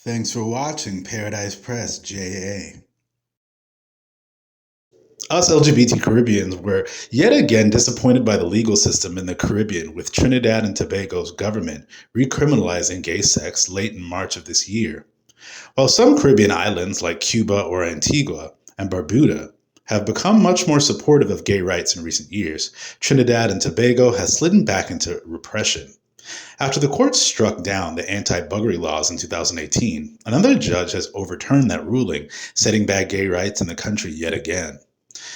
Thanks for watching Paradise Press JA. Us LGBT Caribbeans were yet again disappointed by the legal system in the Caribbean, with Trinidad and Tobago's government recriminalizing gay sex late in March of this year. While some Caribbean islands like Cuba or Antigua and Barbuda have become much more supportive of gay rights in recent years, Trinidad and Tobago has slidden back into repression. After the courts struck down the anti-buggery laws in 2018, another judge has overturned that ruling, setting back gay rights in the country yet again.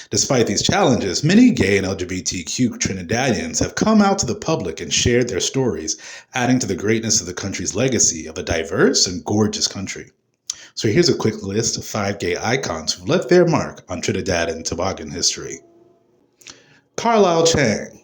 Despite these challenges, many gay and LGBTQ Trinidadians have come out to the public and shared their stories, adding to the greatness of the country's legacy of a diverse and gorgeous country. So here's a quick list of 5 gay icons who've left their mark on Trinidad and Tobagan history. Carlisle Chang.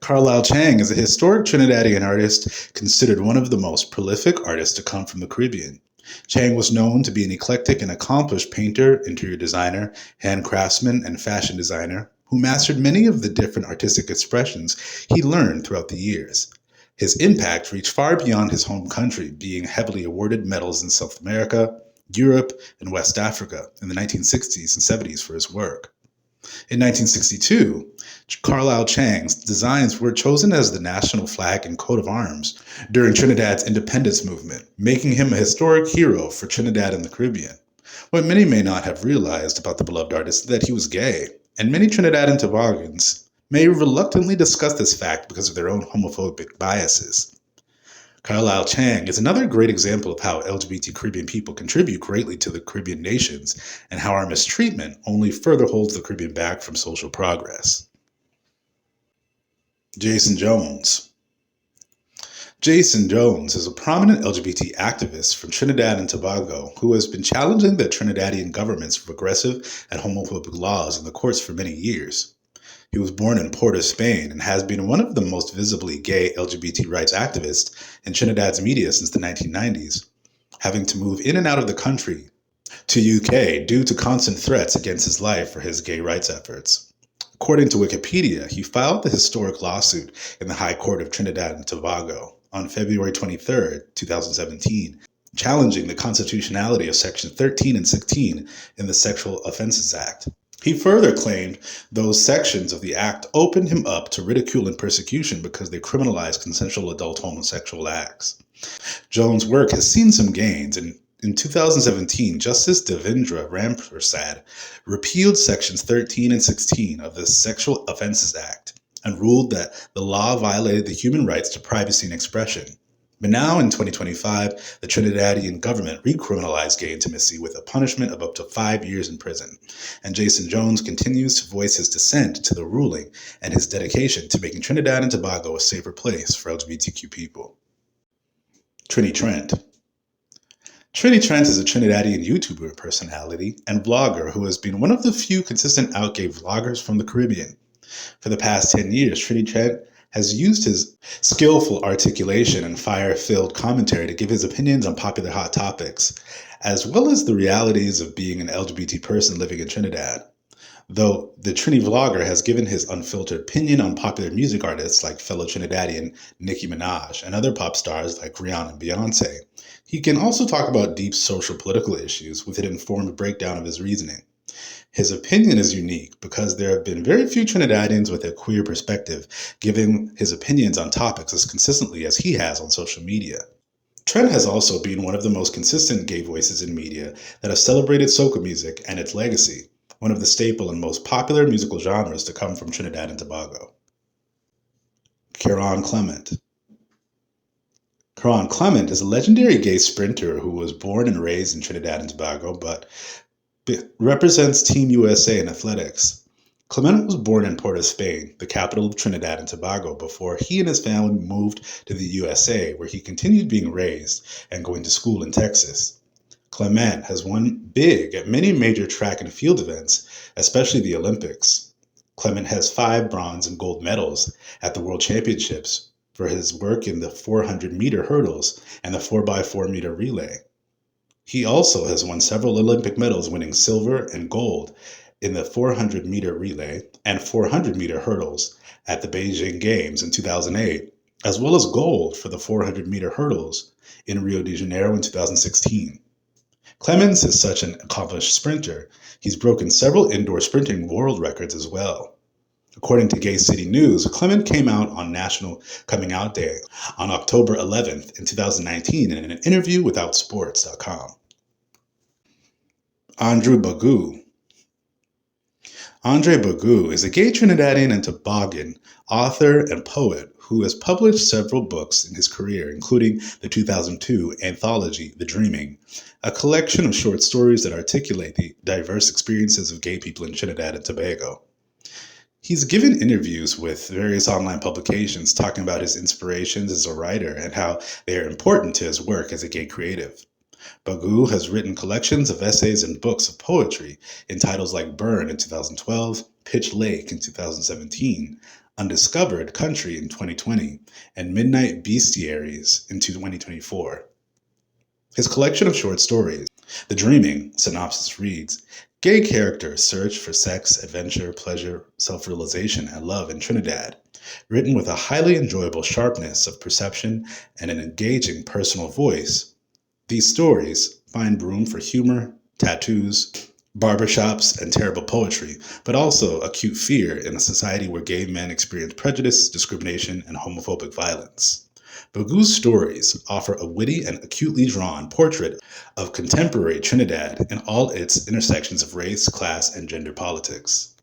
Carlisle Chang is a historic Trinidadian artist considered one of the most prolific artists to come from the Caribbean. Chang was known to be an eclectic and accomplished painter, interior designer, hand craftsman, and fashion designer who mastered many of the different artistic expressions he learned throughout the years. His impact reached far beyond his home country, being heavily awarded medals in South America, Europe, and West Africa in the 1960s and 70s for his work. In 1962, Carlisle Chang's designs were chosen as the national flag and coat of arms during Trinidad's independence movement, making him a historic hero for Trinidad and the Caribbean. What many may not have realized about the beloved artist is that he was gay, and many Trinidad and Tobagans may reluctantly discuss this fact because of their own homophobic biases. Carlisle Chang is another great example of how LGBT Caribbean people contribute greatly to the Caribbean nations and how our mistreatment only further holds the Caribbean back from social progress. Jason Jones. Jason Jones is a prominent LGBT activist from Trinidad and Tobago who has been challenging the Trinidadian government's regressive and homophobic laws in the courts for many years. He was born in Port of Spain and has been one of the most visibly gay LGBT rights activists in Trinidad's media since the 1990s, having to move in and out of the country to UK due to constant threats against his life for his gay rights efforts. According to Wikipedia, he filed the historic lawsuit in the High Court of Trinidad and Tobago on February 23, 2017, challenging the constitutionality of Section 13 and 16 in the Sexual Offences Act. He further claimed those sections of the act opened him up to ridicule and persecution because they criminalized consensual adult homosexual acts. Jones' work has seen some gains, and in 2017, Justice Devendra Rampersad repealed Sections 13 and 16 of the Sexual Offences Act and ruled that the law violated the human rights to privacy and expression. But now, in 2025, the Trinidadian government recriminalized gay intimacy with a punishment of up to 5 years in prison. And Jason Jones continues to voice his dissent to the ruling and his dedication to making Trinidad and Tobago a safer place for LGBTQ people. Trini Trent. Trini Trent is a Trinidadian YouTuber personality and vlogger who has been one of the few consistent out gay vloggers from the Caribbean. For the past 10 years, Trini Trent has used his skillful articulation and fire-filled commentary to give his opinions on popular hot topics, as well as the realities of being an LGBT person living in Trinidad. Though the Trini vlogger has given his unfiltered opinion on popular music artists like fellow Trinidadian Nicki Minaj and other pop stars like Rihanna and Beyonce, he can also talk about deep social political issues with an informed breakdown of his reasoning. His opinion is unique because there have been very few Trinidadians with a queer perspective giving his opinions on topics as consistently as he has on social media. Trent has also been one of the most consistent gay voices in media that have celebrated soca music and its legacy, one of the staple and most popular musical genres to come from Trinidad and Tobago. Kieran Clement. Kieran Clement is a legendary gay sprinter who was born and raised in Trinidad and Tobago, but represents Team USA in athletics. Clement was born in Port of Spain, the capital of Trinidad and Tobago, before he and his family moved to the USA, where he continued being raised and going to school in Texas. Clement has won big at many major track and field events, especially the Olympics. Clement has 5 bronze and gold medals at the World Championships for his work in the 400-meter hurdles and the 4x4-meter relay. He also has won several Olympic medals, winning silver and gold in the 400-meter relay and 400-meter hurdles at the Beijing Games in 2008 as well as gold for the 400-meter hurdles in Rio de Janeiro in 2016. Clemens is such an accomplished sprinter, he's broken several indoor sprinting world records as well. According to Gay City News, Clemens came out on National Coming Out Day on October 11th in 2019 in an interview with Outsports.com. Andre Bagou. Andre Bagou is a gay Trinidadian and Tobagan author and poet who has published several books in his career, including the 2002 anthology The Dreaming, a collection of short stories that articulate the diverse experiences of gay people in Trinidad and Tobago. He's given interviews with various online publications talking about his inspirations as a writer and how they are important to his work as a gay creative. Bagou has written collections of essays and books of poetry in titles like Burn in 2012, Pitch Lake in 2017, Undiscovered Country in 2020, and Midnight Bestiaries in 2024. His collection of short stories, The Dreaming, synopsis reads, gay characters search for sex, adventure, pleasure, self-realization, and love in Trinidad, written with a highly enjoyable sharpness of perception and an engaging personal voice. These stories find room for humor, tattoos, barbershops, and terrible poetry, but also acute fear in a society where gay men experience prejudice, discrimination, and homophobic violence. Bagou's stories offer a witty and acutely drawn portrait of contemporary Trinidad in all its intersections of race, class, and gender politics.